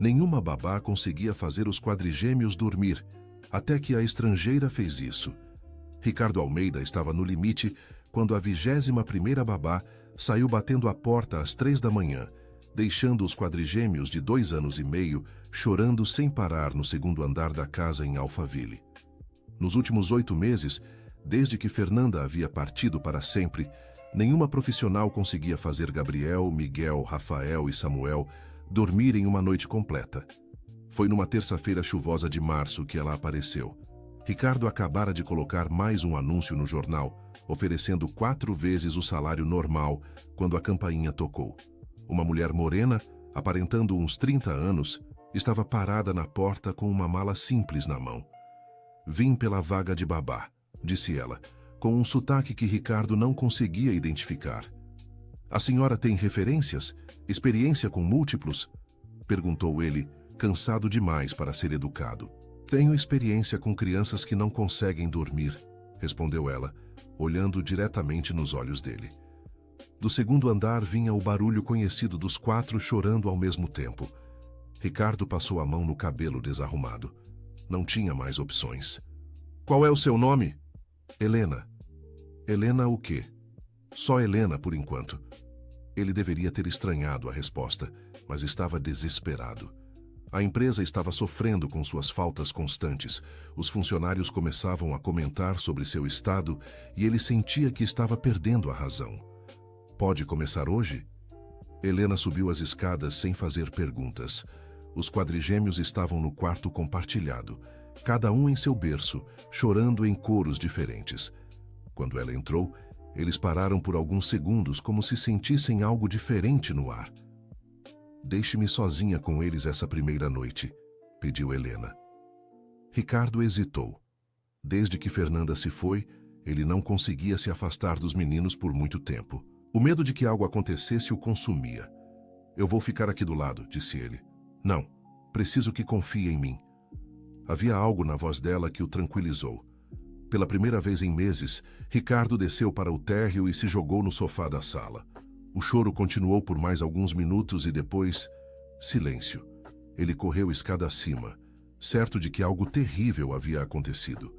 Nenhuma babá conseguia fazer os quadrigêmeos dormir, até que a estrangeira fez isso. Ricardo Almeida estava no limite quando a 21ª babá saiu batendo a porta às 3 da manhã, deixando os quadrigêmeos de 2 anos e meio chorando sem parar no segundo andar da casa em Alphaville. Nos últimos 8 meses, desde que Fernanda havia partido para sempre, nenhuma profissional conseguia fazer Gabriel, Miguel, Rafael e Samuel dormirem uma noite completa. Foi numa terça-feira chuvosa de março que ela apareceu. Ricardo acabara de colocar mais um anúncio no jornal, oferecendo 4 vezes o salário normal quando a campainha tocou. Uma mulher morena, aparentando uns 30 anos, estava parada na porta com uma mala simples na mão. "Vim pela vaga de babá", disse ela, com um sotaque que Ricardo não conseguia identificar. "A senhora tem referências? Experiência com múltiplos?" perguntou ele, cansado demais para ser educado. "Tenho experiência com crianças que não conseguem dormir", respondeu ela, olhando diretamente nos olhos dele. Do segundo andar vinha o barulho conhecido dos 4 chorando ao mesmo tempo. Ricardo passou a mão no cabelo desarrumado. Não tinha mais opções. "Qual é o seu nome?" "Helena." "Helena o quê?" "Só Helena por enquanto." Ele deveria ter estranhado a resposta, mas estava desesperado. A empresa estava sofrendo com suas faltas constantes. Os funcionários começavam a comentar sobre seu estado e ele sentia que estava perdendo a razão. "Pode começar hoje?" Helena subiu as escadas sem fazer perguntas. Os quadrigêmeos estavam no quarto compartilhado, cada um em seu berço, chorando em coros diferentes. Quando ela entrou, eles pararam por alguns segundos como se sentissem algo diferente no ar. "Deixe-me sozinha com eles essa primeira noite", pediu Helena. Ricardo hesitou. Desde que Fernanda se foi, ele não conseguia se afastar dos meninos por muito tempo. O medo de que algo acontecesse o consumia. "Eu vou ficar aqui do lado", disse ele. "Não, preciso que confie em mim." Havia algo na voz dela que o tranquilizou. Pela primeira vez em meses, Ricardo desceu para o térreo e se jogou no sofá da sala. O choro continuou por mais alguns minutos e depois, silêncio. Ele correu escada acima, certo de que algo terrível havia acontecido.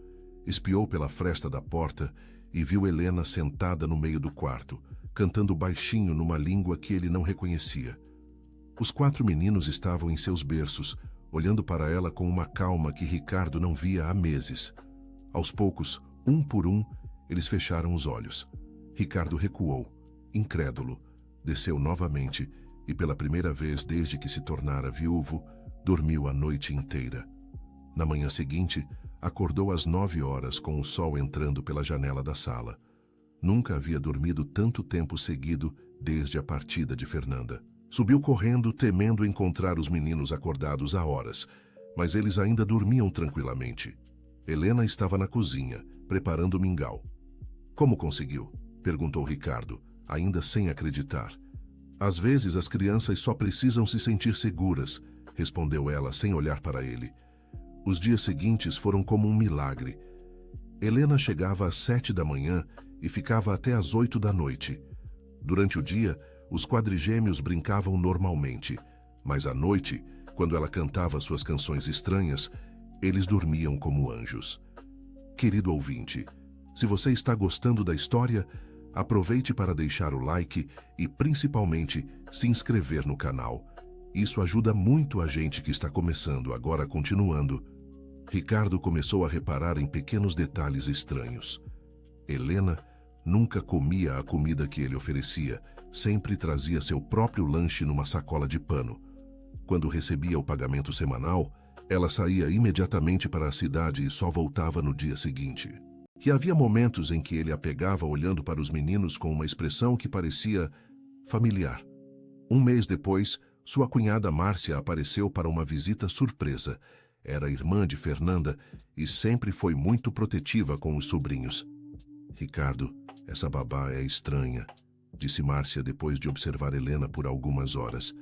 Espiou pela fresta da porta e viu Helena sentada no meio do quarto, cantando baixinho numa língua que ele não reconhecia. Os 4 meninos estavam em seus berços, olhando para ela com uma calma que Ricardo não via há meses. Aos poucos, um por um, eles fecharam os olhos. Ricardo recuou, incrédulo, desceu novamente e, pela primeira vez desde que se tornara viúvo, dormiu a noite inteira. Na manhã seguinte, acordou às 9 horas com o sol entrando pela janela da sala. Nunca havia dormido tanto tempo seguido desde a partida de Fernanda. Subiu correndo, temendo encontrar os meninos acordados há horas, mas eles ainda dormiam tranquilamente. Helena estava na cozinha, preparando mingau. "Como conseguiu?" perguntou Ricardo, ainda sem acreditar. "Às vezes as crianças só precisam se sentir seguras", respondeu ela sem olhar para ele. Os dias seguintes foram como um milagre. Helena chegava às 7 da manhã e ficava até às 8 da noite. Durante o dia, os quadrigêmeos brincavam normalmente, mas à noite, quando ela cantava suas canções estranhas, eles dormiam como anjos. Querido ouvinte, se você está gostando da história, aproveite para deixar o like e, principalmente, se inscrever no canal. Isso ajuda muito a gente que está começando, agora continuando. Ricardo começou a reparar em pequenos detalhes estranhos. Helena nunca comia a comida que ele oferecia, sempre trazia seu próprio lanche numa sacola de pano. Quando recebia o pagamento semanal, ela saía imediatamente para a cidade e só voltava no dia seguinte. E havia momentos em que ele a pegava olhando para os meninos com uma expressão que parecia familiar. Um mês depois, sua cunhada Márcia apareceu para uma visita surpresa. Era irmã de Fernanda e sempre foi muito protetiva com os sobrinhos. "Ricardo, essa babá é estranha", disse Márcia depois de observar Helena por algumas horas.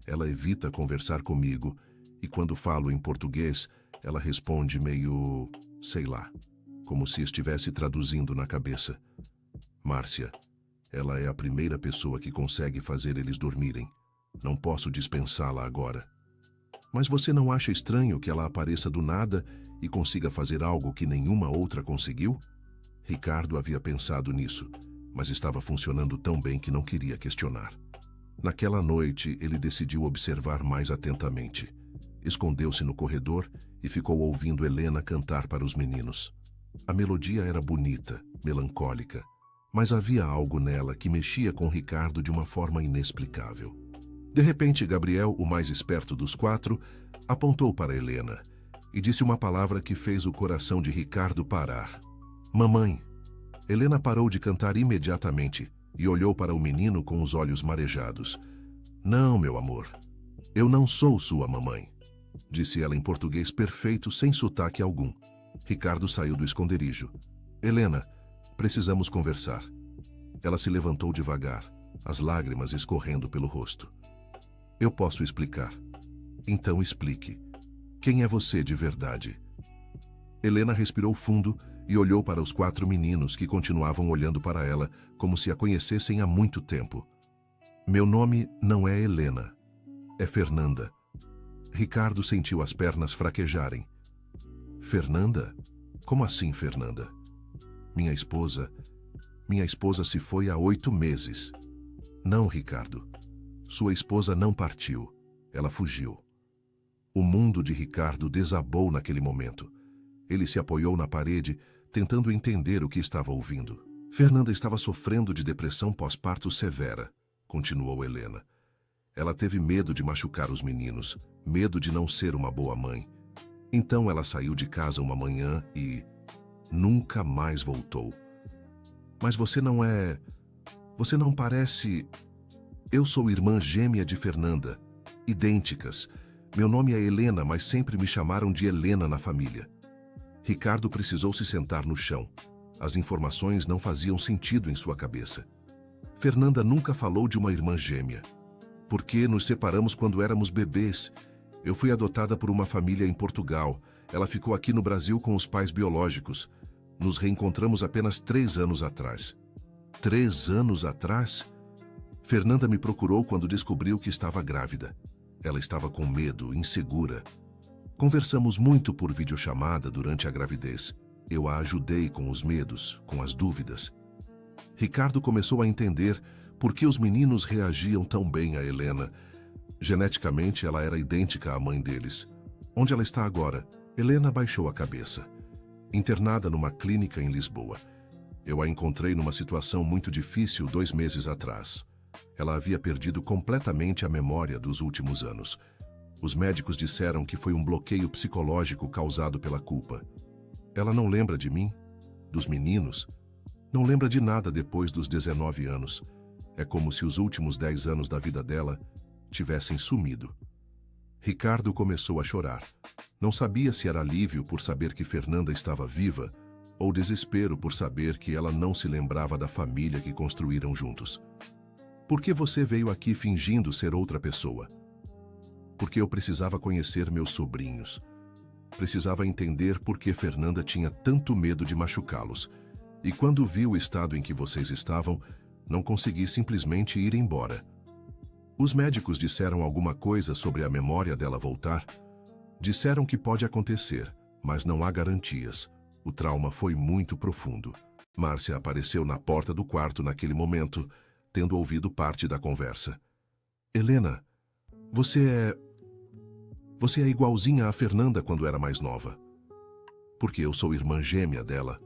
"Ela evita conversar comigo e quando falo em português, ela responde meio, sei lá, como se estivesse traduzindo na cabeça. Márcia, ela é a primeira pessoa que consegue fazer eles dormirem. Não posso dispensá-la agora." Mas você não acha estranho que ela apareça do nada e consiga fazer algo que nenhuma outra conseguiu? Ricardo havia pensado nisso, mas estava funcionando tão bem que não queria questionar. Naquela noite, ele decidiu observar mais atentamente. Escondeu-se no corredor e ficou ouvindo Helena cantar para os meninos. A melodia era bonita, melancólica, mas havia algo nela que mexia com Ricardo de uma forma inexplicável. De repente, Gabriel, o mais esperto dos quatro, apontou para Helena e disse uma palavra que fez o coração de Ricardo parar. Mamãe. Helena parou de cantar imediatamente e olhou para o menino com os olhos marejados. Não, meu amor, eu não sou sua mamãe, disse ela em português perfeito, sem sotaque algum. Ricardo saiu do esconderijo. Helena, precisamos conversar. Ela se levantou devagar, as lágrimas escorrendo pelo rosto. Eu posso explicar. Então explique. Quem é você de verdade? Helena respirou fundo e olhou para os quatro meninos que continuavam olhando para ela como se a conhecessem há muito tempo. Meu nome não é Helena, é Fernanda. Ricardo sentiu as pernas fraquejarem. Fernanda? Como assim, Fernanda? Minha esposa se foi há 8 meses. Não, Ricardo. Sua esposa não partiu, ela fugiu. O mundo de Ricardo desabou naquele momento. Ele se apoiou na parede, tentando entender o que estava ouvindo. Fernanda estava sofrendo de depressão pós-parto severa, continuou Helena. Ela teve medo de machucar os meninos, medo de não ser uma boa mãe. Então ela saiu de casa uma manhã e nunca mais voltou. Mas você não parece... Eu sou irmã gêmea de Fernanda, idênticas. Meu nome é Helena, mas sempre me chamaram de Helena na família. Ricardo precisou se sentar no chão. As informações não faziam sentido em sua cabeça. Fernanda nunca falou de uma irmã gêmea. Porque nos separamos quando éramos bebês. Eu fui adotada por uma família em Portugal. Ela ficou aqui no Brasil com os pais biológicos. Nos reencontramos apenas 3 anos atrás. 3 anos atrás? Fernanda me procurou quando descobriu que estava grávida. Ela estava com medo, insegura. Conversamos muito por videochamada durante a gravidez. Eu a ajudei com os medos, com as dúvidas. Ricardo começou a entender por que os meninos reagiam tão bem a Helena. Geneticamente, ela era idêntica à mãe deles. Onde ela está agora? Helena baixou a cabeça. Internada numa clínica em Lisboa. Eu a encontrei numa situação muito difícil 2 meses atrás. Ela havia perdido completamente a memória dos últimos anos. Os médicos disseram que foi um bloqueio psicológico causado pela culpa. Ela não lembra de mim, dos meninos, não lembra de nada depois dos 19 anos. É como se os últimos 10 anos da vida dela tivessem sumido. Ricardo começou a chorar. Não sabia se era alívio por saber que Fernanda estava viva ou desespero por saber que ela não se lembrava da família que construíram juntos. Por que você veio aqui fingindo ser outra pessoa? Porque eu precisava conhecer meus sobrinhos. Precisava entender por que Fernanda tinha tanto medo de machucá-los. E quando vi o estado em que vocês estavam, não consegui simplesmente ir embora. Os médicos disseram alguma coisa sobre a memória dela voltar. Disseram que pode acontecer, mas não há garantias. O trauma foi muito profundo. Márcia apareceu na porta do quarto naquele momento, tendo ouvido parte da conversa. Helena, você é igualzinha a Fernanda quando era mais nova. Porque eu sou irmã gêmea dela.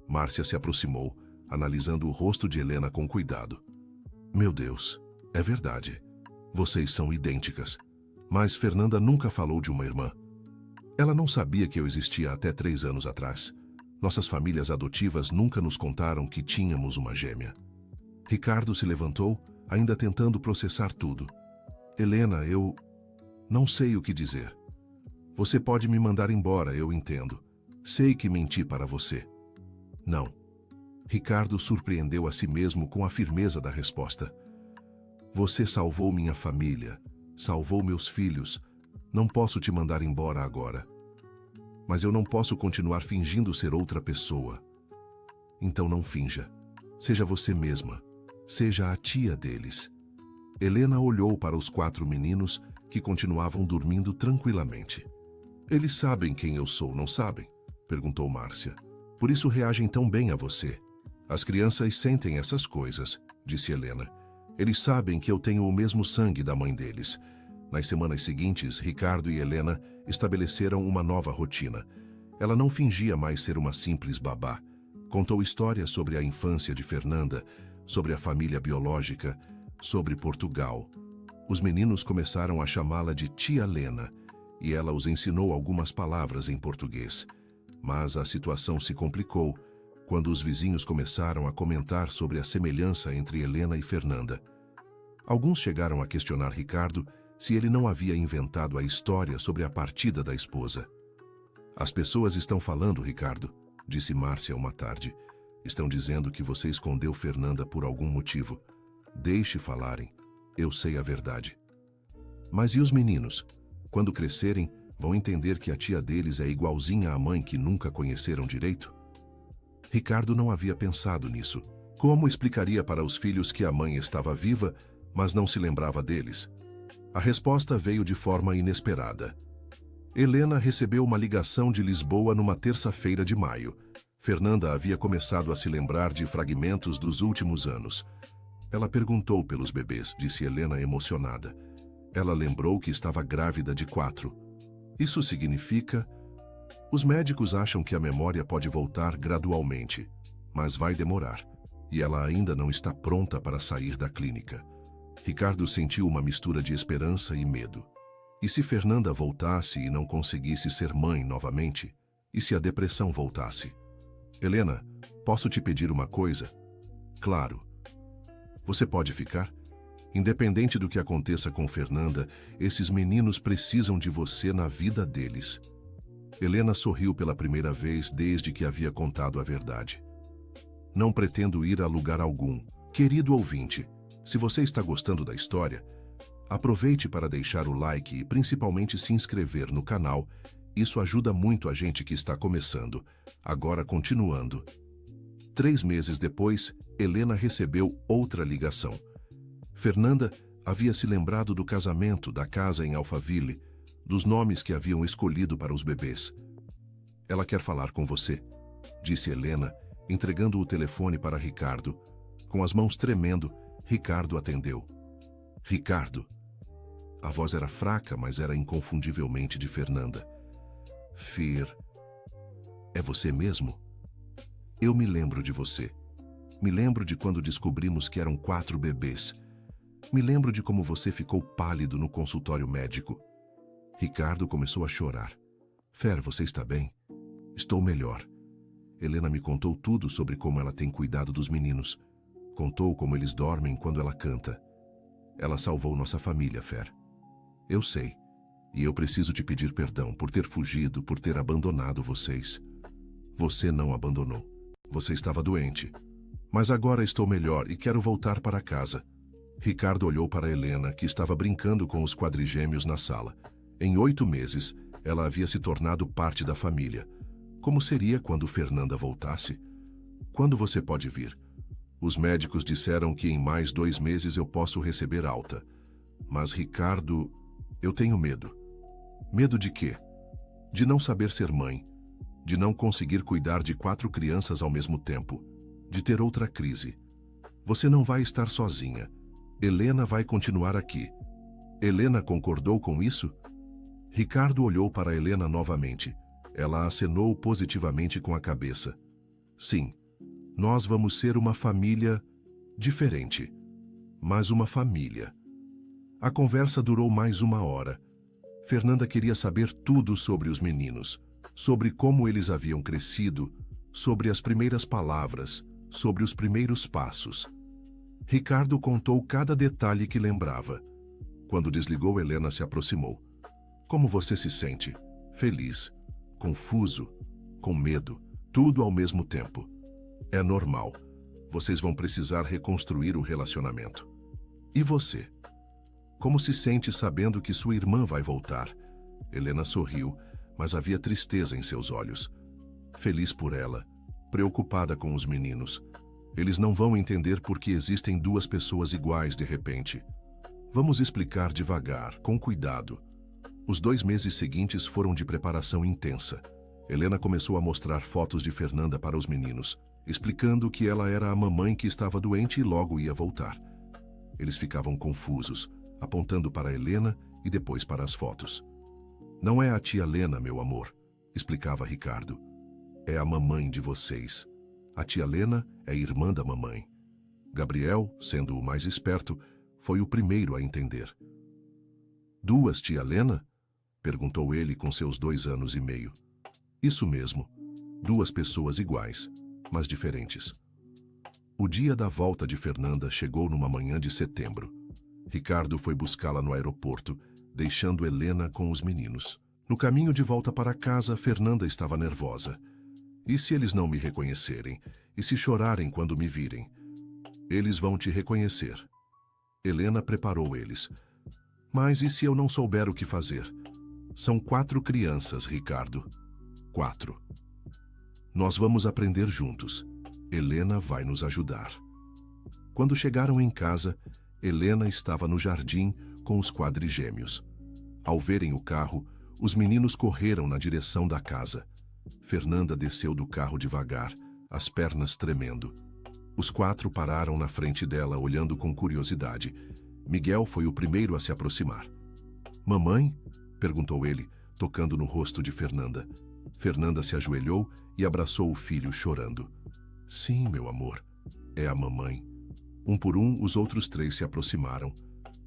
Márcia se aproximou, analisando o rosto de Helena com cuidado. Meu Deus, é verdade. Vocês são idênticas. Mas Fernanda nunca falou de uma irmã. Ela não sabia que eu existia até 3 anos atrás. Nossas famílias adotivas nunca nos contaram que tínhamos uma gêmea. Ricardo se levantou, ainda tentando processar tudo. Helena, eu não sei o que dizer. Você pode me mandar embora, eu entendo. Sei que menti para você. Não. Ricardo surpreendeu a si mesmo com a firmeza da resposta. Você salvou minha família, salvou meus filhos. Não posso te mandar embora agora. Mas eu não posso continuar fingindo ser outra pessoa. Então não finja. Seja você mesma. Seja a tia deles. Helena olhou para os 4 meninos que continuavam dormindo tranquilamente. Eles sabem quem eu sou, não sabem? Perguntou Márcia. Por isso reagem tão bem a você. As crianças sentem essas coisas, disse Helena. Eles sabem que eu tenho o mesmo sangue da mãe deles. Nas semanas seguintes, Ricardo e Helena estabeleceram uma nova rotina. Ela não fingia mais ser uma simples babá. Contou histórias sobre a infância de Fernanda, sobre a família biológica, sobre Portugal. Os meninos começaram a chamá-la de Tia Lena, e ela os ensinou algumas palavras em português. Mas a situação se complicou quando os vizinhos começaram a comentar sobre a semelhança entre Helena e Fernanda. Alguns chegaram a questionar Ricardo se ele não havia inventado a história sobre a partida da esposa. As pessoas estão falando, Ricardo, disse Márcia uma tarde. Estão dizendo que você escondeu Fernanda por algum motivo. Deixe falarem. Eu sei a verdade. Mas e os meninos? Quando crescerem, vão entender que a tia deles é igualzinha à mãe que nunca conheceram direito? Ricardo não havia pensado nisso. Como explicaria para os filhos que a mãe estava viva, mas não se lembrava deles? A resposta veio de forma inesperada. Helena recebeu uma ligação de Lisboa numa terça-feira de maio. Fernanda havia começado a se lembrar de fragmentos dos últimos anos. Ela perguntou pelos bebês, disse Helena emocionada. Ela lembrou que estava grávida de 4. Isso significa... Os médicos acham que a memória pode voltar gradualmente, mas vai demorar, e ela ainda não está pronta para sair da clínica. Ricardo sentiu uma mistura de esperança e medo. E se Fernanda voltasse e não conseguisse ser mãe novamente? E se a depressão voltasse? Helena, posso te pedir uma coisa? Claro. Você pode ficar? Independente do que aconteça com Fernanda, esses meninos precisam de você na vida deles. Helena sorriu pela primeira vez desde que havia contado a verdade. Não pretendo ir a lugar algum. Querido ouvinte, se você está gostando da história, aproveite para deixar o like e principalmente se inscrever no canal. Isso ajuda muito a gente que está começando. Agora continuando. 3 meses depois, Helena recebeu outra ligação. Fernanda havia se lembrado do casamento, da casa em Alphaville, dos nomes que haviam escolhido para os bebês. Ela quer falar com você, disse Helena, entregando o telefone para Ricardo. Com as mãos tremendo, Ricardo atendeu. Ricardo. A voz era fraca, mas era inconfundivelmente de Fernanda. Fer, é você mesmo? Eu me lembro de você. Me lembro de quando descobrimos que eram 4 bebês. Me lembro de como você ficou pálido no consultório médico. Ricardo começou a chorar. Fer, você está bem? Estou melhor. Helena me contou tudo sobre como ela tem cuidado dos meninos. Contou como eles dormem quando ela canta. Ela salvou nossa família, Fer. Eu sei. E eu preciso te pedir perdão por ter fugido, por ter abandonado vocês. Você não abandonou. Você estava doente. Mas agora estou melhor e quero voltar para casa. Ricardo olhou para Helena, que estava brincando com os quadrigêmeos na sala. Em 8 meses, ela havia se tornado parte da família. Como seria quando Fernanda voltasse? Quando você pode vir? Os médicos disseram que em mais 2 meses eu posso receber alta. Mas, Ricardo, eu tenho medo. Medo de quê? De não saber ser mãe. De não conseguir cuidar de 4 crianças ao mesmo tempo. De ter outra crise. Você não vai estar sozinha. Helena vai continuar aqui. Helena concordou com isso? Ricardo olhou para Helena novamente. Ela acenou positivamente com a cabeça. Sim, nós vamos ser uma família diferente, mas uma família. A conversa durou mais 1 hora. Fernanda queria saber tudo sobre os meninos, sobre como eles haviam crescido, sobre as primeiras palavras, sobre os primeiros passos. Ricardo contou cada detalhe que lembrava. Quando desligou, Helena se aproximou. Como você se sente? Feliz, confuso, com medo, tudo ao mesmo tempo. É normal. Vocês vão precisar reconstruir o relacionamento. E você? Como se sente sabendo que sua irmã vai voltar? Helena sorriu, mas havia tristeza em seus olhos. Feliz por ela, preocupada com os meninos. Eles não vão entender por que existem 2 pessoas iguais de repente. Vamos explicar devagar, com cuidado. Os 2 meses seguintes foram de preparação intensa. Helena começou a mostrar fotos de Fernanda para os meninos, explicando que ela era a mamãe que estava doente e logo ia voltar. Eles ficavam confusos, apontando para Helena e depois para as fotos. Não é a tia Lena, meu amor, explicava Ricardo. É a mamãe de vocês. A tia Lena é irmã da mamãe. Gabriel, sendo o mais esperto, foi o primeiro a entender. 2 tia Lena? Perguntou ele com seus 2 anos e meio. Isso mesmo, 2 pessoas iguais, mas diferentes. O dia da volta de Fernanda chegou numa manhã de setembro. Ricardo foi buscá-la no aeroporto, deixando Helena com os meninos. No caminho de volta para casa, Fernanda estava nervosa. E se eles não me reconhecerem? E se chorarem quando me virem? Eles vão te reconhecer. Helena preparou eles. Mas e se eu não souber o que fazer? São 4 crianças, Ricardo. 4. Nós vamos aprender juntos. Helena vai nos ajudar. Quando chegaram em casa, Helena estava no jardim com os quadrigêmeos. Ao verem o carro, os meninos correram na direção da casa. Fernanda desceu do carro devagar, as pernas tremendo. Os 4 pararam na frente dela, olhando com curiosidade. Miguel foi o primeiro a se aproximar. Mamãe? Perguntou ele, tocando no rosto de Fernanda. Fernanda se ajoelhou e abraçou o filho, chorando. Sim, meu amor, é a mamãe. Um por um, os outros 3 se aproximaram.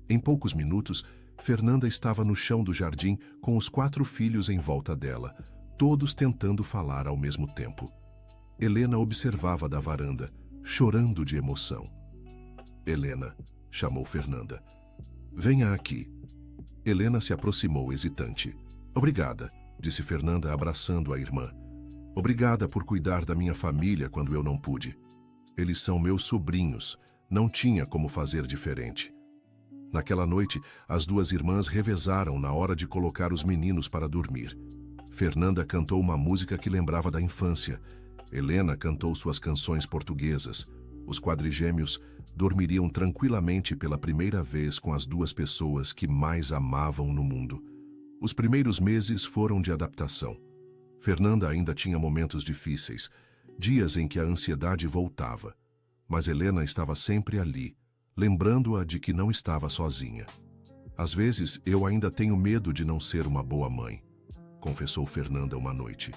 Em poucos minutos, Fernanda estava no chão do jardim com os 4 filhos em volta dela, todos tentando falar ao mesmo tempo. Helena observava da varanda, chorando de emoção. Helena, chamou Fernanda. Venha aqui. Helena se aproximou hesitante. Obrigada, disse Fernanda abraçando a irmã. Obrigada por cuidar da minha família quando eu não pude. Eles são meus sobrinhos, não tinha como fazer diferente. Naquela noite, as 2 irmãs revezaram na hora de colocar os meninos para dormir. Fernanda cantou uma música que lembrava da infância. Helena cantou suas canções portuguesas. Os quadrigêmeos dormiriam tranquilamente pela primeira vez com as 2 pessoas que mais amavam no mundo. Os primeiros meses foram de adaptação. Fernanda ainda tinha momentos difíceis, dias em que a ansiedade voltava. Mas Helena estava sempre ali, lembrando-a de que não estava sozinha. Às vezes, eu ainda tenho medo de não ser uma boa mãe, confessou Fernanda uma noite.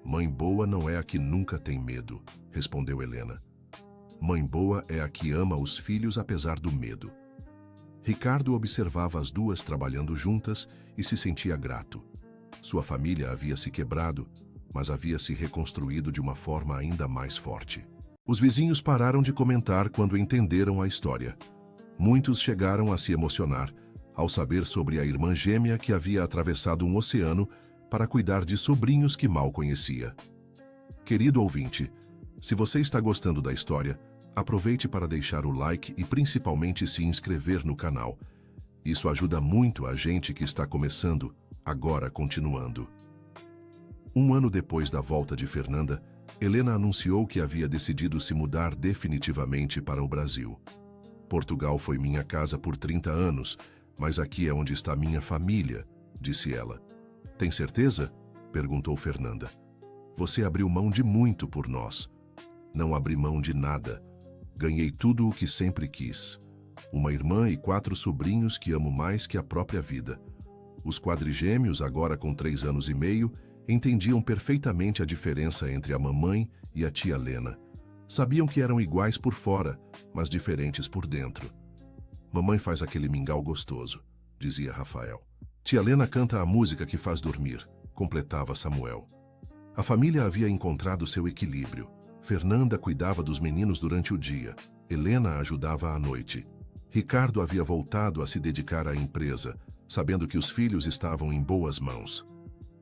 Mãe boa não é a que nunca tem medo, respondeu Helena. Mãe boa é a que ama os filhos apesar do medo. Ricardo observava as 2 trabalhando juntas e se sentia grato. Sua família havia se quebrado, mas havia se reconstruído de uma forma ainda mais forte. Os vizinhos pararam de comentar quando entenderam a história. Muitos chegaram a se emocionar ao saber sobre a irmã gêmea que havia atravessado um oceano para cuidar de sobrinhos que mal conhecia. Querido ouvinte, se você está gostando da história, aproveite para deixar o like e principalmente se inscrever no canal. Isso ajuda muito a gente que está começando, agora continuando. 1 ano depois da volta de Fernanda, Helena anunciou que havia decidido se mudar definitivamente para o Brasil. Portugal foi minha casa por 30 anos, mas aqui é onde está minha família, disse ela. Tem certeza? Perguntou Fernanda. Você abriu mão de muito por nós. Não abri mão de nada. Ganhei tudo o que sempre quis. Uma irmã e 4 sobrinhos que amo mais que a própria vida. Os quadrigêmeos, agora com 3 anos e meio, entendiam perfeitamente a diferença entre a mamãe e a tia Lena. Sabiam que eram iguais por fora, mas diferentes por dentro. Mamãe faz aquele mingau gostoso, dizia Rafael. Tia Lena canta a música que faz dormir, completava Samuel. A família havia encontrado seu equilíbrio. Fernanda cuidava dos meninos durante o dia. Helena ajudava à noite. Ricardo havia voltado a se dedicar à empresa, sabendo que os filhos estavam em boas mãos.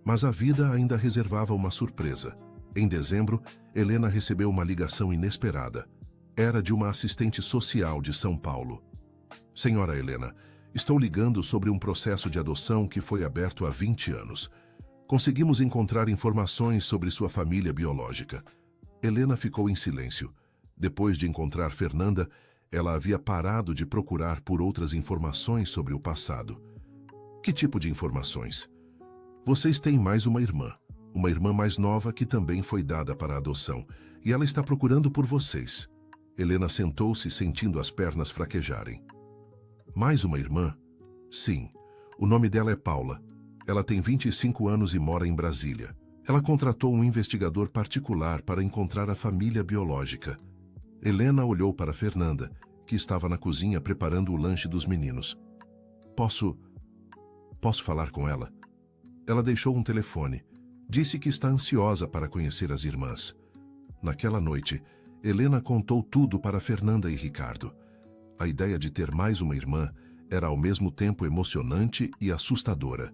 Mas a vida ainda reservava uma surpresa. Em dezembro, Helena recebeu uma ligação inesperada. Era de uma assistente social de São Paulo. Senhora Helena, estou ligando sobre um processo de adoção que foi aberto há 20 anos. Conseguimos encontrar informações sobre sua família biológica. Helena ficou em silêncio. Depois de encontrar Fernanda, Ela havia parado de procurar por outras informações sobre o passado. Que tipo de informações? Vocês têm mais uma irmã mais nova que também foi dada para adoção, e ela está procurando por vocês. Helena sentou-se, sentindo as pernas fraquejarem. Mais uma irmã? Sim. O nome dela é Paula. Ela tem 25 anos e mora em Brasília. Ela contratou um investigador particular para encontrar a família biológica. Helena olhou para Fernanda, que estava na cozinha preparando o lanche dos meninos. Posso falar com ela? Ela deixou um telefone. Disse que está ansiosa para conhecer as irmãs. Naquela noite, Helena contou tudo para Fernanda e Ricardo. A ideia de ter mais uma irmã era ao mesmo tempo emocionante e assustadora.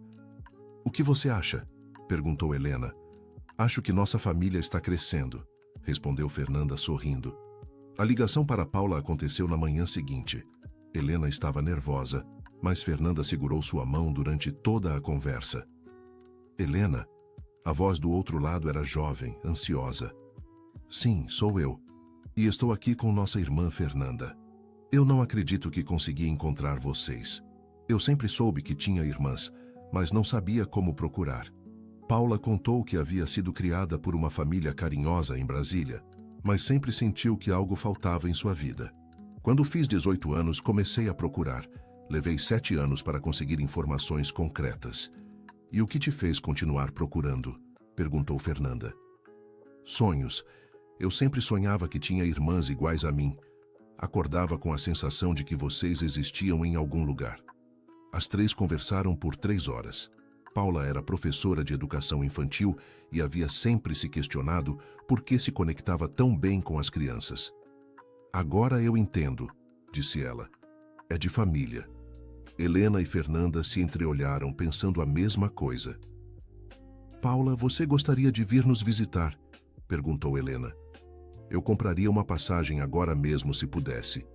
O que você acha? Perguntou Helena. Acho que nossa família está crescendo, respondeu Fernanda sorrindo. A ligação para Paula aconteceu na manhã seguinte. Helena estava nervosa, mas Fernanda segurou sua mão durante toda a conversa. Helena? A voz do outro lado era jovem, ansiosa. Sim, sou eu. E estou aqui com nossa irmã Fernanda. Eu não acredito que consegui encontrar vocês. Eu sempre soube que tinha irmãs, mas não sabia como procurar. Paula contou que havia sido criada por uma família carinhosa em Brasília, mas sempre sentiu que algo faltava em sua vida. Quando fiz 18 anos, comecei a procurar. Levei 7 anos para conseguir informações concretas. E o que te fez continuar procurando? Perguntou Fernanda. Sonhos. Eu sempre sonhava que tinha irmãs iguais a mim. Acordava com a sensação de que vocês existiam em algum lugar. As 3 conversaram por 3 horas. Paula era professora de educação infantil e havia sempre se questionado por que se conectava tão bem com as crianças. Agora eu entendo, disse ela. É de família. Helena e Fernanda se entreolharam pensando a mesma coisa. Paula, você gostaria de vir nos visitar? Perguntou Helena. Eu compraria uma passagem agora mesmo se pudesse.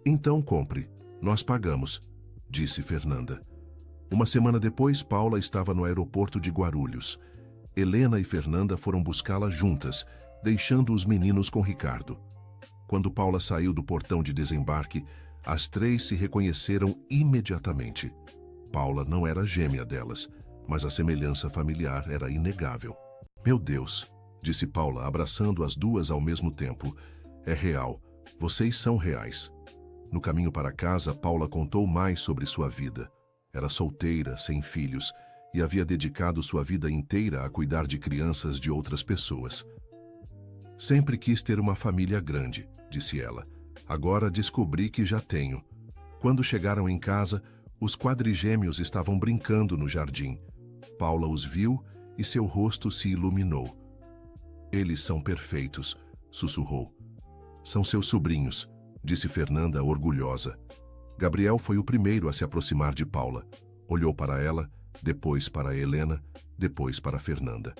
Então compre, nós pagamos, disse Fernanda. Uma semana depois, Paula estava no aeroporto de Guarulhos. Helena e Fernanda foram buscá-la juntas, deixando os meninos com Ricardo. Quando Paula saiu do portão de desembarque, as 3 se reconheceram imediatamente. Paula não era gêmea delas, mas a semelhança familiar era inegável. Meu Deus, disse Paula, abraçando as duas ao mesmo tempo. É real, vocês são reais. No caminho para casa, Paula contou mais sobre sua vida. Era solteira, sem filhos, e havia dedicado sua vida inteira a cuidar de crianças de outras pessoas. Sempre quis ter uma família grande, disse ela. Agora descobri que já tenho. Quando chegaram em casa, os quadrigêmeos estavam brincando no jardim. Paula os viu e seu rosto se iluminou. Eles são perfeitos, sussurrou. São seus sobrinhos, disse Fernanda orgulhosa. Gabriel foi o primeiro a se aproximar de Paula. Olhou para ela, depois para Helena, depois para Fernanda.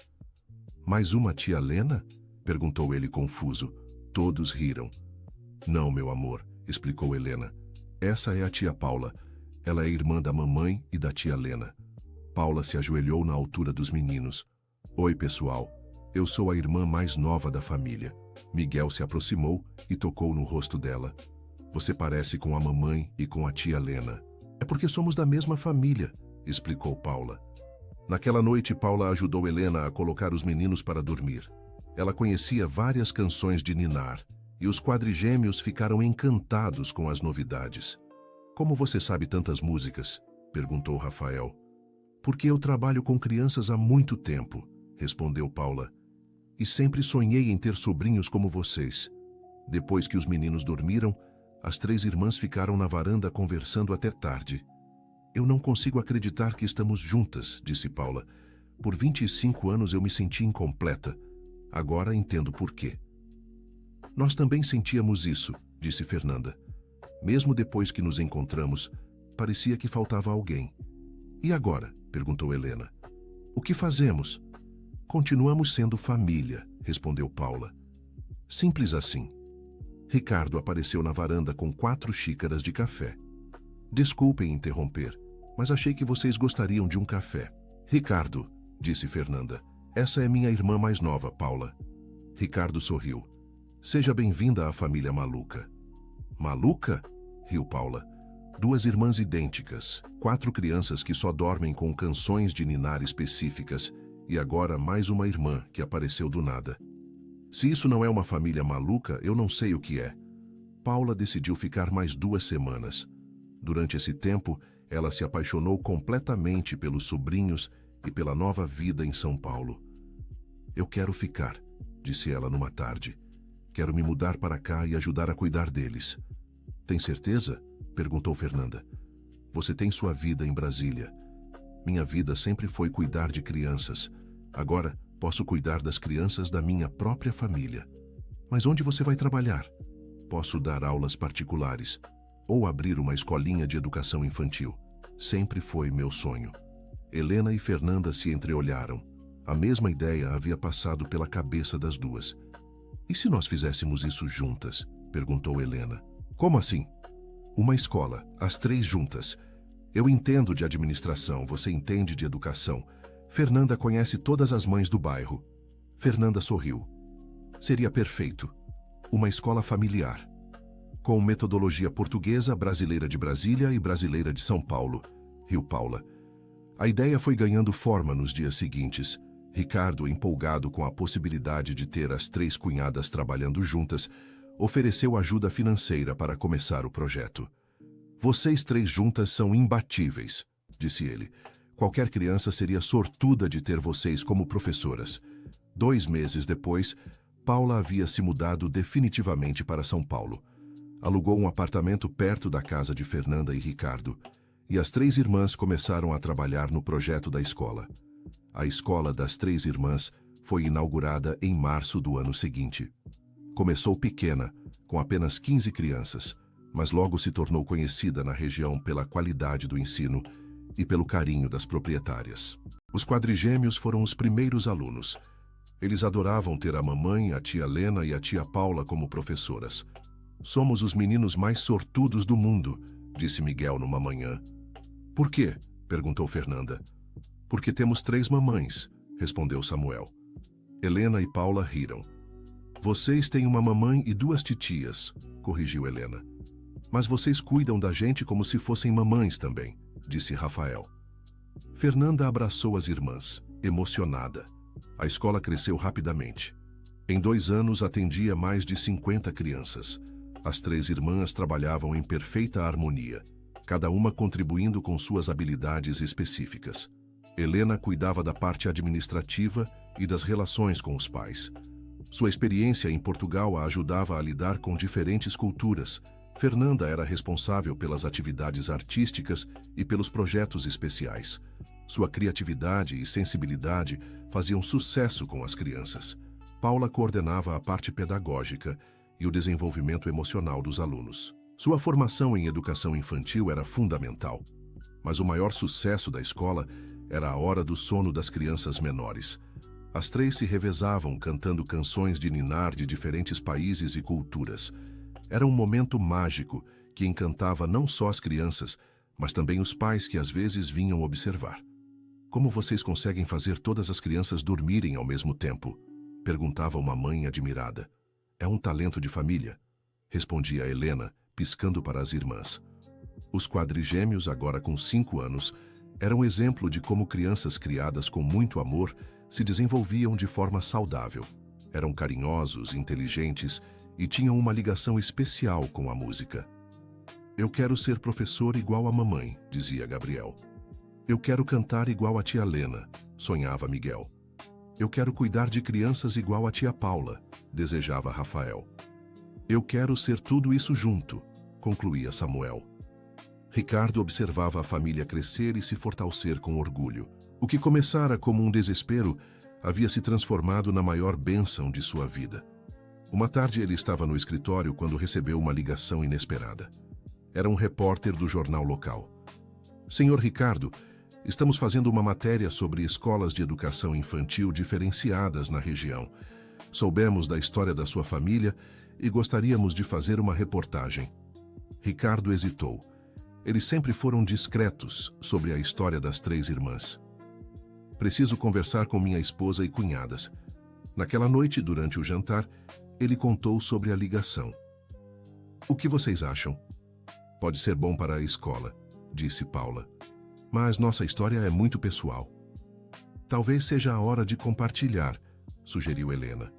Mais uma tia Lena? Perguntou ele confuso. Todos riram. Não, meu amor, explicou Helena. Essa é a tia Paula. Ela é irmã da mamãe e da tia Lena. Paula se ajoelhou na altura dos meninos. Oi, pessoal. Eu sou a irmã mais nova da família. Miguel se aproximou e tocou no rosto dela. Você parece com a mamãe e com a tia Lena. É porque somos da mesma família, explicou Paula. Naquela noite, Paula ajudou Helena a colocar os meninos para dormir. Ela conhecia várias canções de ninar, e os quadrigêmeos ficaram encantados com as novidades. Como você sabe tantas músicas? Perguntou Rafael. Porque eu trabalho com crianças há muito tempo, respondeu Paula. E sempre sonhei em ter sobrinhos como vocês. Depois que os meninos dormiram, as 3 irmãs ficaram na varanda conversando até tarde. Eu não consigo acreditar que estamos juntas, disse Paula. Por 25 anos eu me senti incompleta. Agora entendo por quê. Nós também sentíamos isso, disse Fernanda. Mesmo depois que nos encontramos, parecia que faltava alguém. E agora? Perguntou Helena. O que fazemos? Continuamos sendo família, respondeu Paula. Simples assim. Ricardo apareceu na varanda com 4 xícaras de café. Desculpem interromper, mas achei que vocês gostariam de um café. Ricardo, disse Fernanda, essa é minha irmã mais nova, Paula. Ricardo sorriu. Seja bem-vinda à família maluca. Maluca? Riu Paula. 2 irmãs idênticas, 4 crianças que só dormem com canções de ninar específicas e agora mais uma irmã que apareceu do nada. Se isso não é uma família maluca, eu não sei o que é. Paula decidiu ficar mais 2 semanas. Durante esse tempo, ela se apaixonou completamente pelos sobrinhos e pela nova vida em São Paulo. Eu quero ficar, disse ela numa tarde. Quero me mudar para cá e ajudar a cuidar deles. Tem certeza? Perguntou Fernanda. Você tem sua vida em Brasília. Minha vida sempre foi cuidar de crianças. Agora posso cuidar das crianças da minha própria família. Mas onde você vai trabalhar? Posso dar aulas particulares ou abrir uma escolinha de educação infantil. Sempre foi meu sonho. Helena e Fernanda se entreolharam. A mesma ideia havia passado pela cabeça das duas. E se nós fizéssemos isso juntas? Perguntou Helena. Como assim? Uma escola, as 3 juntas. Eu entendo de administração, você entende de educação. Fernanda conhece todas as mães do bairro. Fernanda sorriu. Seria perfeito. Uma escola familiar. Com metodologia portuguesa, brasileira de Brasília e brasileira de São Paulo. Riu Paula. A ideia foi ganhando forma nos dias seguintes. Ricardo, empolgado com a possibilidade de ter as 3 cunhadas trabalhando juntas, ofereceu ajuda financeira para começar o projeto. Vocês 3 juntas são imbatíveis, disse ele. Qualquer criança seria sortuda de ter vocês como professoras. 2 meses depois, Paula havia se mudado definitivamente para São Paulo. Alugou um apartamento perto da casa de Fernanda e Ricardo, e as 3 irmãs começaram a trabalhar no projeto da escola. A escola das 3 irmãs foi inaugurada em março do ano seguinte. Começou pequena, com apenas 15 crianças, mas logo se tornou conhecida na região pela qualidade do ensino e pelo carinho das proprietárias. Os quadrigêmeos foram os primeiros alunos. Eles adoravam ter a mamãe, a tia Lena e a tia Paula como professoras. Somos os meninos mais sortudos do mundo, disse Miguel numa manhã. Por quê? Perguntou Fernanda. Porque temos 3 mamães, respondeu Samuel. Helena e Paula riram. Vocês têm uma mamãe e 2 titias, corrigiu Helena. Mas vocês cuidam da gente como se fossem mamães também, disse Rafael. Fernanda abraçou as irmãs, emocionada. A escola cresceu rapidamente. Em 2 anos atendia mais de 50 crianças. As 3 irmãs trabalhavam em perfeita harmonia, cada uma contribuindo com suas habilidades específicas. Helena cuidava da parte administrativa e das relações com os pais. Sua experiência em Portugal a ajudava a lidar com diferentes culturas. Fernanda era responsável pelas atividades artísticas e pelos projetos especiais. Sua criatividade e sensibilidade faziam sucesso com as crianças. Paula coordenava a parte pedagógica e o desenvolvimento emocional dos alunos. Sua formação em educação infantil era fundamental. Mas o maior sucesso da escola era a hora do sono das crianças menores. As 3 se revezavam cantando canções de ninar de diferentes países e culturas. Era um momento mágico que encantava não só as crianças, mas também os pais que às vezes vinham observar. Como vocês conseguem fazer todas as crianças dormirem ao mesmo tempo? Perguntava uma mãe admirada. É um talento de família, respondia Helena, piscando para as irmãs. Os quadrigêmeos, agora com 5 anos, eram exemplo de como crianças criadas com muito amor se desenvolviam de forma saudável. Eram carinhosos, inteligentes e tinham uma ligação especial com a música. Eu quero ser professor igual a mamãe, dizia Gabriel. Eu quero cantar igual a tia Lena, sonhava Miguel. Eu quero cuidar de crianças igual a tia Paula, desejava Rafael. Eu quero ser tudo isso junto, concluía Samuel. Ricardo observava a família crescer e se fortalecer com orgulho. O que começara como um desespero havia se transformado na maior bênção de sua vida. Uma tarde ele estava no escritório quando recebeu uma ligação inesperada. Era um repórter do jornal local. Senhor Ricardo, estamos fazendo uma matéria sobre escolas de educação infantil diferenciadas na região. Soubemos da história da sua família e gostaríamos de fazer uma reportagem. Ricardo hesitou. Eles sempre foram discretos sobre a história das 3 irmãs. Preciso conversar com minha esposa e cunhadas. Naquela noite, durante o jantar, ele contou sobre a ligação. O que vocês acham? Pode ser bom para a escola, disse Paula. Mas nossa história é muito pessoal. Talvez seja a hora de compartilhar, sugeriu Helena.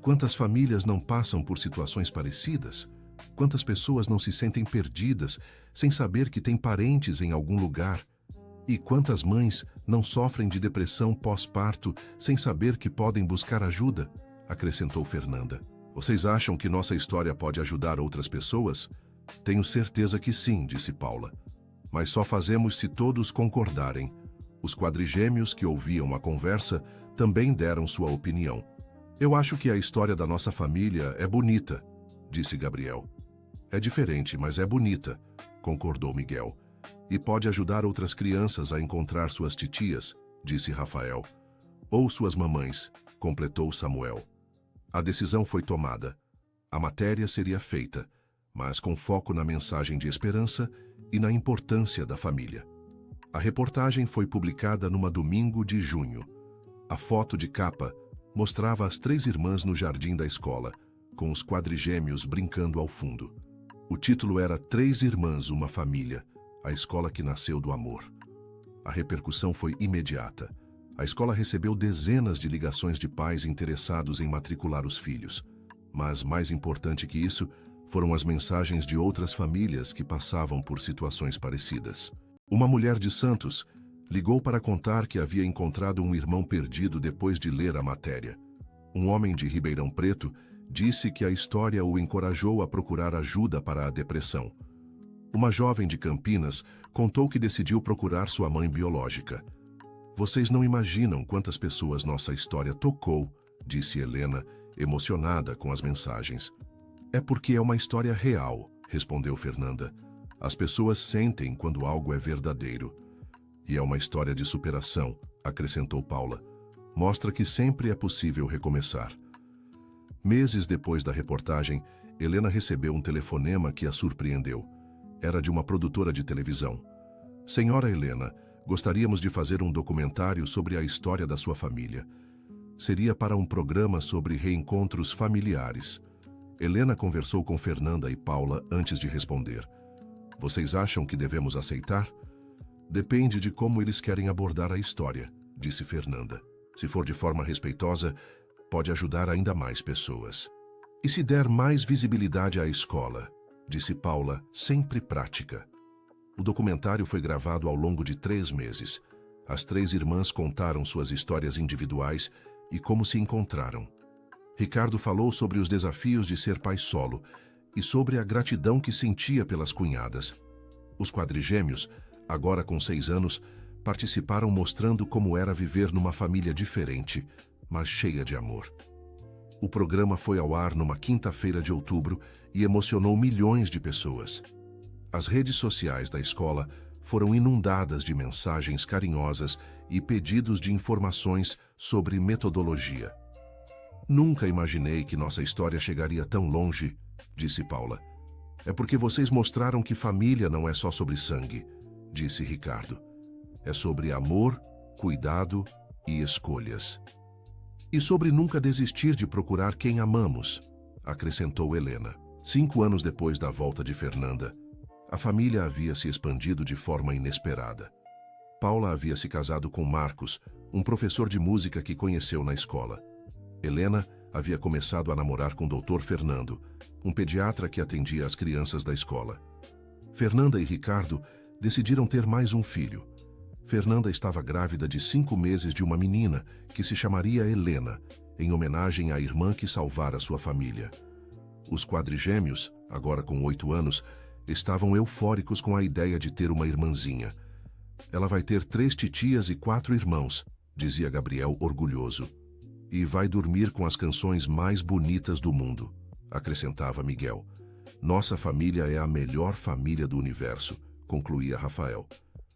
Quantas famílias não passam por situações parecidas? Quantas pessoas não se sentem perdidas, sem saber que têm parentes em algum lugar? E quantas mães não sofrem de depressão pós-parto, sem saber que podem buscar ajuda? Acrescentou Fernanda. Vocês acham que nossa história pode ajudar outras pessoas? Tenho certeza que sim, disse Paula. Mas só fazemos se todos concordarem. Os quadrigêmeos que ouviam a conversa também deram sua opinião. Eu acho que a história da nossa família é bonita, disse Gabriel. É diferente, mas é bonita, concordou Miguel. E pode ajudar outras crianças a encontrar suas titias, disse Rafael. Ou suas mamães, completou Samuel. A decisão foi tomada. A matéria seria feita, mas com foco na mensagem de esperança e na importância da família. A reportagem foi publicada numa domingo de junho. A foto de capa mostrava as 3 irmãs no jardim da escola, com os quadrigêmeos brincando ao fundo. O título era 3 Irmãs, uma Família, a escola que nasceu do amor. A repercussão foi imediata. A escola recebeu dezenas de ligações de pais interessados em matricular os filhos. Mas, mais importante que isso, foram as mensagens de outras famílias que passavam por situações parecidas. Uma mulher de Santos ligou para contar que havia encontrado um irmão perdido depois de ler a matéria. Um homem de Ribeirão Preto disse que a história o encorajou a procurar ajuda para a depressão. Uma jovem de Campinas contou que decidiu procurar sua mãe biológica. Vocês não imaginam quantas pessoas nossa história tocou, disse Helena, emocionada com as mensagens. É porque é uma história real, respondeu Fernanda. As pessoas sentem quando algo é verdadeiro. E é uma história de superação, acrescentou Paula. Mostra que sempre é possível recomeçar. Meses depois da reportagem, Helena recebeu um telefonema que a surpreendeu. Era de uma produtora de televisão. Senhora Helena, gostaríamos de fazer um documentário sobre a história da sua família. Seria para um programa sobre reencontros familiares. Helena conversou com Fernanda e Paula antes de responder. Vocês acham que devemos aceitar? Depende de como eles querem abordar a história, disse Fernanda. Se for de forma respeitosa, pode ajudar ainda mais pessoas. E se der mais visibilidade à escola, disse Paula, sempre prática. O documentário foi gravado ao longo de 3 meses. As 3 irmãs contaram suas histórias individuais e como se encontraram. Ricardo falou sobre os desafios de ser pai solo e sobre a gratidão que sentia pelas cunhadas. Os quadrigêmeos, agora com 6 anos, participaram mostrando como era viver numa família diferente, mas cheia de amor. O programa foi ao ar numa quinta-feira de outubro e emocionou milhões de pessoas. As redes sociais da escola foram inundadas de mensagens carinhosas e pedidos de informações sobre metodologia. Nunca imaginei que nossa história chegaria tão longe, disse Paula. É porque vocês mostraram que família não é só sobre sangue, disse Ricardo. É sobre amor, cuidado e escolhas. E sobre nunca desistir de procurar quem amamos, acrescentou Helena. 5 anos depois da volta de Fernanda, a família havia se expandido de forma inesperada. Paula havia se casado com Marcos, um professor de música que conheceu na escola. Helena havia começado a namorar com o Dr. Fernando, um pediatra que atendia as crianças da escola. Fernanda e Ricardo decidiram ter mais um filho. Fernanda estava grávida de 5 meses de uma menina que se chamaria Helena, em homenagem à irmã que salvara sua família. Os quadrigêmeos, agora com 8 anos, estavam eufóricos com a ideia de ter uma irmãzinha. Ela vai ter 3 titias e 4 irmãos, dizia Gabriel orgulhoso. E vai dormir com as canções mais bonitas do mundo, acrescentava Miguel. Nossa família é a melhor família do universo, concluía Rafael.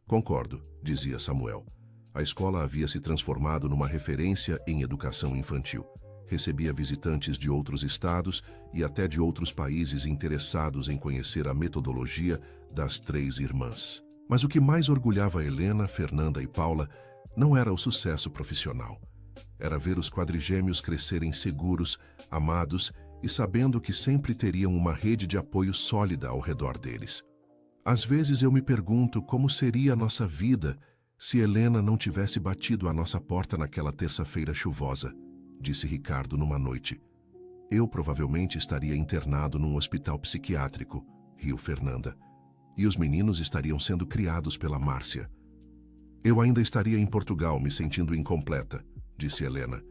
Concordo, dizia Samuel. A escola havia se transformado numa referência em educação infantil. Recebia visitantes de outros estados e até de outros países interessados em conhecer a metodologia das 3 irmãs. Mas o que mais orgulhava Helena, Fernanda e Paula não era o sucesso profissional. Era ver os quadrigêmeos crescerem seguros, amados e sabendo que sempre teriam uma rede de apoio sólida ao redor deles. Às vezes eu me pergunto como seria a nossa vida se Helena não tivesse batido à nossa porta naquela terça-feira chuvosa, disse Ricardo numa noite. Eu provavelmente estaria internado num hospital psiquiátrico, riu Fernanda, e os meninos estariam sendo criados pela Márcia. Eu ainda estaria em Portugal me sentindo incompleta, disse Helena.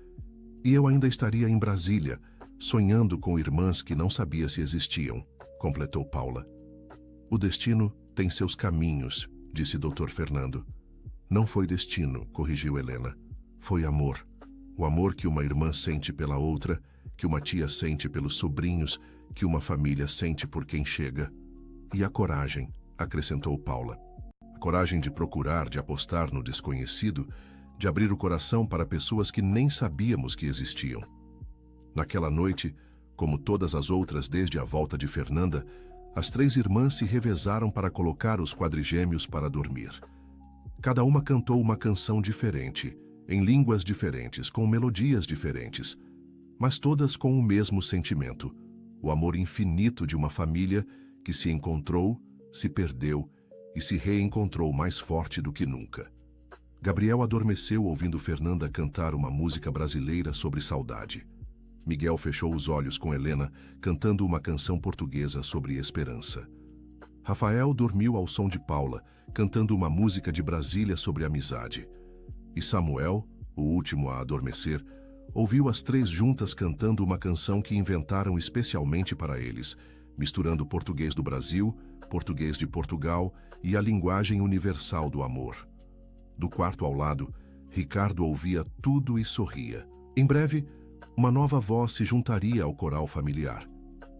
E eu ainda estaria em Brasília, sonhando com irmãs que não sabia se existiam, completou Paula. O destino tem seus caminhos, disse Dr. Fernando. Não foi destino, corrigiu Helena. Foi amor. O amor que uma irmã sente pela outra, que uma tia sente pelos sobrinhos, que uma família sente por quem chega. E a coragem, acrescentou Paula. A coragem de procurar, de apostar no desconhecido, de abrir o coração para pessoas que nem sabíamos que existiam. Naquela noite, como todas as outras desde a volta de Fernanda, as 3 irmãs se revezaram para colocar os quadrigêmeos para dormir. Cada uma cantou uma canção diferente, em línguas diferentes, com melodias diferentes, mas todas com o mesmo sentimento, o amor infinito de uma família que se encontrou, se perdeu e se reencontrou mais forte do que nunca. Gabriel adormeceu ouvindo Fernanda cantar uma música brasileira sobre saudade. Miguel fechou os olhos com Helena, cantando uma canção portuguesa sobre esperança. Rafael dormiu ao som de Paula, cantando uma música de Brasília sobre amizade. E Samuel, o último a adormecer, ouviu as 3 juntas cantando uma canção que inventaram especialmente para eles, misturando português do Brasil, português de Portugal e a linguagem universal do amor. Do quarto ao lado, Ricardo ouvia tudo e sorria. Em breve, uma nova voz se juntaria ao coral familiar.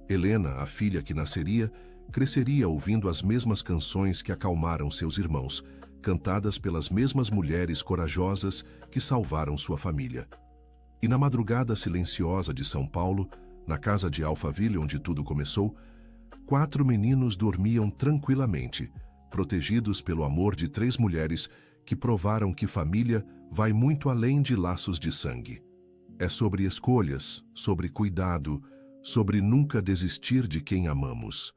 Helena, a filha que nasceria, cresceria ouvindo as mesmas canções que acalmaram seus irmãos, cantadas pelas mesmas mulheres corajosas que salvaram sua família. E na madrugada silenciosa de São Paulo, na casa de Alphaville onde tudo começou, 4 meninos dormiam tranquilamente, protegidos pelo amor de 3 mulheres que provaram que família vai muito além de laços de sangue. É sobre escolhas, sobre cuidado, sobre nunca desistir de quem amamos.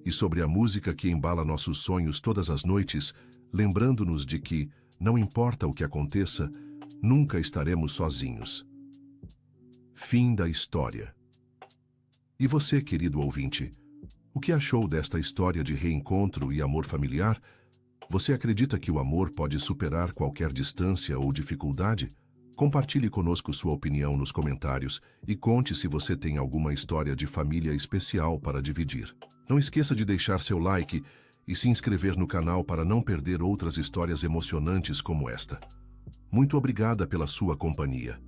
E sobre a música que embala nossos sonhos todas as noites, lembrando-nos de que, não importa o que aconteça, nunca estaremos sozinhos. Fim da história. E você, querido ouvinte, o que achou desta história de reencontro e amor familiar? Você acredita que o amor pode superar qualquer distância ou dificuldade? Compartilhe conosco sua opinião nos comentários e conte se você tem alguma história de família especial para dividir. Não esqueça de deixar seu like e se inscrever no canal para não perder outras histórias emocionantes como esta. Muito obrigada pela sua companhia.